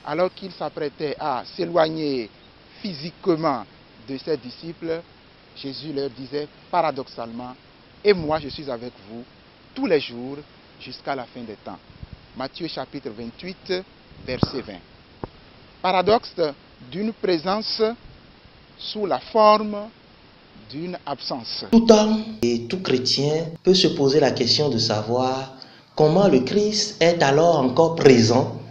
alors qu'il s'apprêtait à s'éloigner physiquement de ses disciples, Jésus leur disait paradoxalement, « Et moi je suis avec vous tous les jours jusqu'à la fin des temps. » Matthieu chapitre 28, verset 20. Paradoxe d'une présence sous la forme d'une absence. Tout homme et tout chrétien peut se poser la question de savoir comment le Christ est alors encore présent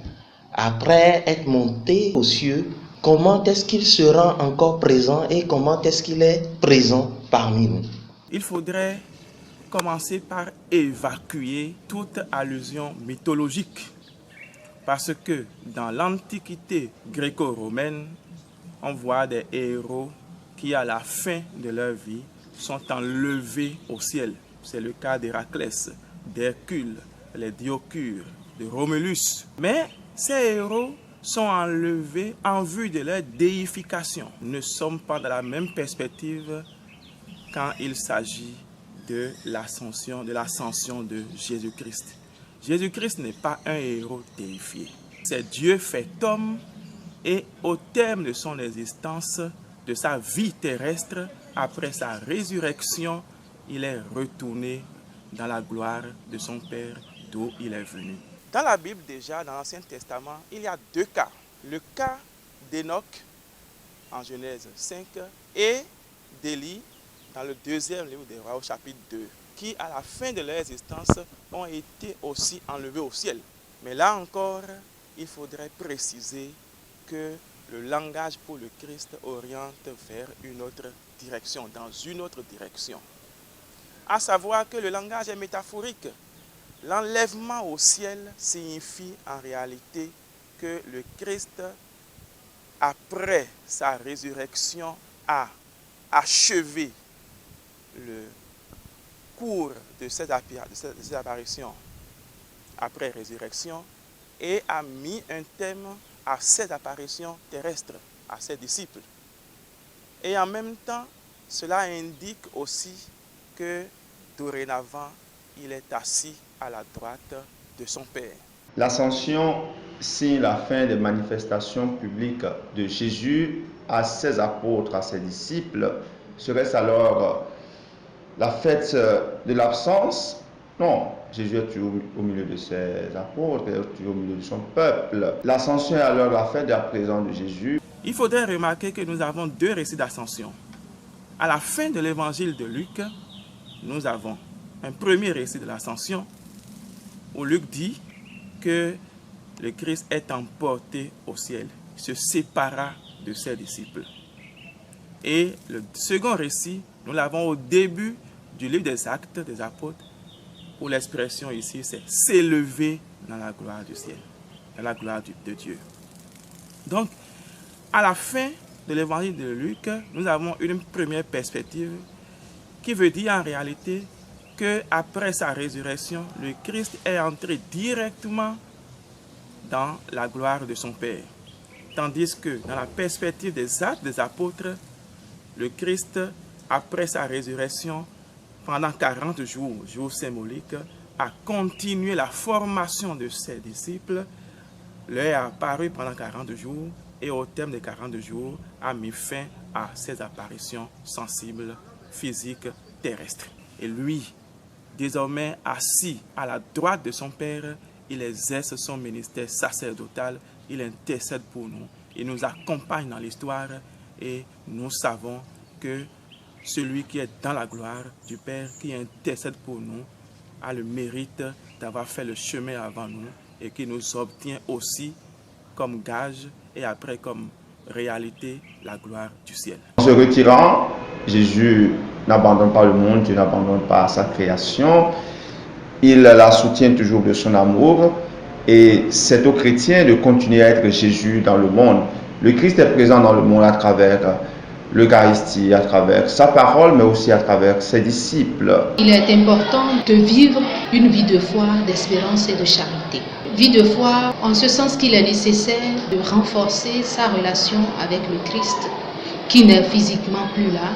après être monté aux cieux. Comment est-ce qu'il se rend encore présent et comment est-ce qu'il est présent parmi nous? Il faudrait commencer par évacuer toute allusion mythologique. Parce que dans l'Antiquité gréco-romaine, on voit des héros qui, à la fin de leur vie, sont enlevés au ciel. C'est le cas d'Héraclès, d'Hercule, les Diocures, de Romulus. Mais ces héros sont enlevés en vue de leur déification. Nous ne sommes pas dans la même perspective quand il s'agit de l'ascension de Jésus-Christ. Jésus-Christ n'est pas un héros déifié. C'est Dieu fait homme et au terme de son existence, de sa vie terrestre, après sa résurrection, il est retourné dans la gloire de son Père d'où il est venu. Dans la Bible déjà, dans l'Ancien Testament, il y a deux cas. Le cas d'Enoch en Genèse 5 et d'Élie dans le deuxième livre des Rois au chapitre 2, qui à la fin de leur existence ont été aussi enlevés au ciel. Mais là encore, il faudrait préciser que le langage pour le Christ oriente vers une autre direction, dans une autre direction. À savoir que le langage est métaphorique. L'enlèvement au ciel signifie en réalité que le Christ, après sa résurrection, a achevé le cours de cette apparition après résurrection et a mis un terme à cette apparition terrestre, à ses disciples. Et en même temps, cela indique aussi que dorénavant, il est assis à la droite de son Père. L'ascension signe la fin des manifestations publiques de Jésus à ses apôtres, à ses disciples. Serait-ce alors la fête de l'absence? Non, Jésus est toujours au milieu de ses apôtres, il est toujours au milieu de son peuple. L'ascension est alors la fête de la présence de Jésus. Il faudrait remarquer que nous avons deux récits d'ascension. À la fin de l'évangile de Luc, nous avons un premier récit de l'ascension où Luc dit que le Christ est emporté au ciel, il se sépara de ses disciples. Et le second récit, nous l'avons au début du livre des Actes des Apôtres, où l'expression ici, c'est s'élever dans la gloire du ciel, dans la gloire de Dieu. Donc, à la fin de l'évangile de Luc, nous avons une première perspective qui veut dire en réalité qu'après sa résurrection, le Christ est entré directement dans la gloire de son Père. Tandis que dans la perspective des Actes des Apôtres, le Christ, après sa résurrection, pendant 40 jours symboliques, a continué la formation de ses disciples, leur est apparu pendant 40 jours et au terme des 40 jours a mis fin à ses apparitions sensibles, physiques, terrestres. Et lui, désormais assis à la droite de son Père, il exerce son ministère sacerdotal, il intercède pour nous, il nous accompagne dans l'histoire et nous savons que celui qui est dans la gloire du Père, qui intercède pour nous, a le mérite d'avoir fait le chemin avant nous et qui nous obtient aussi comme gage et après comme réalité la gloire du ciel. En se retirant, Jésus n'abandonne pas le monde, Dieu n'abandonne pas sa création. Il la soutient toujours de son amour et c'est aux chrétiens de continuer à être Jésus dans le monde. Le Christ est présent dans le monde à travers l'Eucharistie, à travers sa parole, mais aussi à travers ses disciples. Il est important de vivre une vie de foi, d'espérance et de charité. Vie de foi en ce sens qu'il est nécessaire de renforcer sa relation avec le Christ, qui n'est physiquement plus là.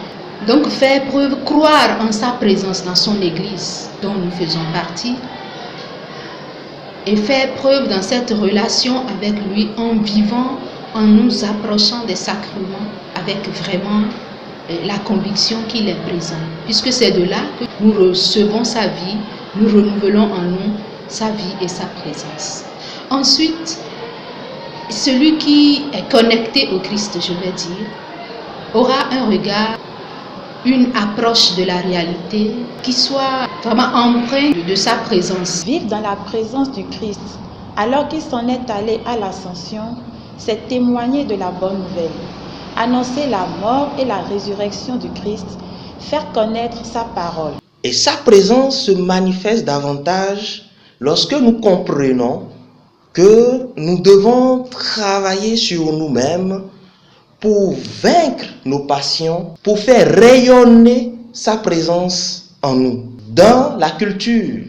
Donc faire preuve, croire en sa présence dans son Église, dont nous faisons partie, et faire preuve dans cette relation avec lui en vivant, en nous approchant des sacrements avec vraiment la conviction qu'il est présent. Puisque c'est de là que nous recevons sa vie, nous renouvelons en nous sa vie et sa présence. Ensuite, celui qui est connecté au Christ, je vais dire, aura un regard, une approche de la réalité qui soit vraiment empreinte de sa présence. Vivre dans la présence du Christ, alors qu'il s'en est allé à l'ascension, c'est témoigner de la bonne nouvelle, annoncer la mort et la résurrection du Christ, faire connaître sa parole. Et sa présence se manifeste davantage lorsque nous comprenons que nous devons travailler sur nous-mêmes pour vaincre nos passions, pour faire rayonner sa présence en nous. Dans la culture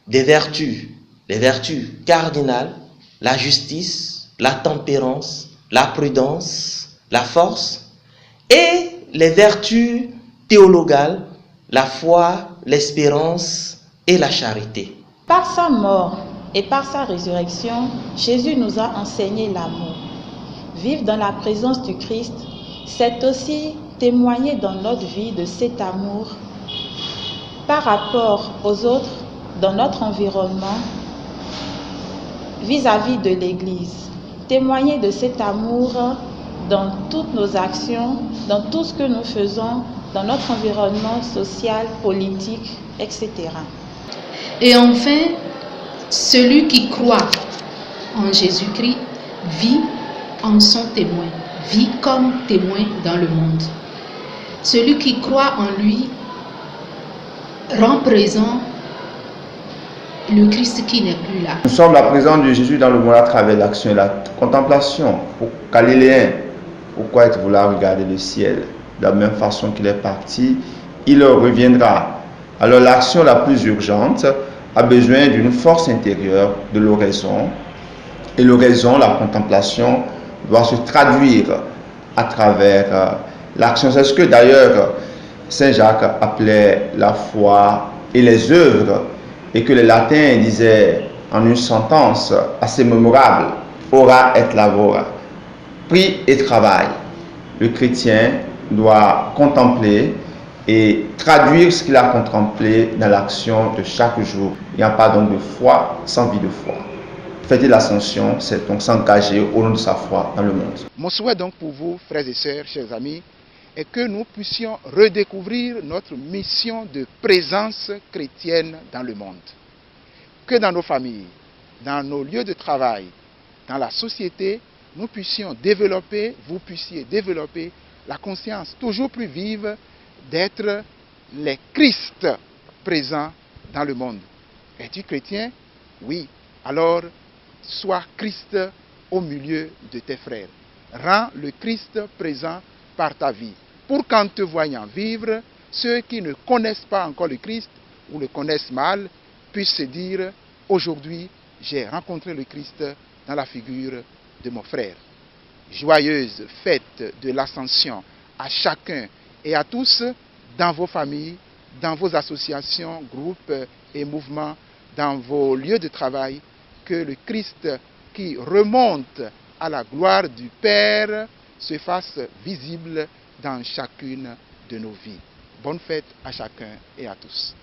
des vertus, les vertus cardinales, la justice, la tempérance, la prudence, la force, et les vertus théologales, la foi, l'espérance et la charité. Par sa mort et par sa résurrection, Jésus nous a enseigné l'amour. Vivre dans la présence du Christ, c'est aussi témoigner dans notre vie de cet amour par rapport aux autres, dans notre environnement, vis-à-vis de l'Église. Témoigner de cet amour dans toutes nos actions, dans tout ce que nous faisons, dans notre environnement social, politique, etc. Et enfin, celui qui croit en Jésus-Christ vit en son témoin, vit comme témoin dans le monde. Celui qui croit en lui rend présent le Christ qui n'est plus là. Nous sommes la présence de Jésus dans le monde à travers l'action et la contemplation. Pour Galiléen, pourquoi êtes-vous là à regarder le ciel? De la même façon qu'il est parti, il reviendra. Alors l'action la plus urgente a besoin d'une force intérieure, de l'oraison. Et l'oraison, la contemplation, doit se traduire à travers l'action. C'est ce que d'ailleurs Saint Jacques appelait la foi et les œuvres, et que les latins disaient en une sentence assez mémorable: ora et labora, prie et travail. Le chrétien doit contempler et traduire ce qu'il a contemplé dans l'action de chaque jour. Il n'y a pas donc de foi sans vie de foi. Fêter l'ascension, c'est donc s'engager au nom de sa foi dans le monde. Mon souhait donc pour vous, frères et sœurs, chers amis, est que nous puissions redécouvrir notre mission de présence chrétienne dans le monde. Que dans nos familles, dans nos lieux de travail, dans la société, nous puissions développer, vous puissiez développer la conscience toujours plus vive d'être les Christ présents dans le monde. Es-tu chrétien? Oui. Alors, sois Christ au milieu de tes frères. Rends le Christ présent par ta vie, pour qu'en te voyant vivre, ceux qui ne connaissent pas encore le Christ ou le connaissent mal puissent se dire: aujourd'hui, j'ai rencontré le Christ dans la figure de mon frère. Joyeuse fête de l'Ascension à chacun et à tous dans vos familles, dans vos associations, groupes et mouvements, dans vos lieux de travail. Que le Christ qui remonte à la gloire du Père se fasse visible dans chacune de nos vies. Bonne fête à chacun et à tous.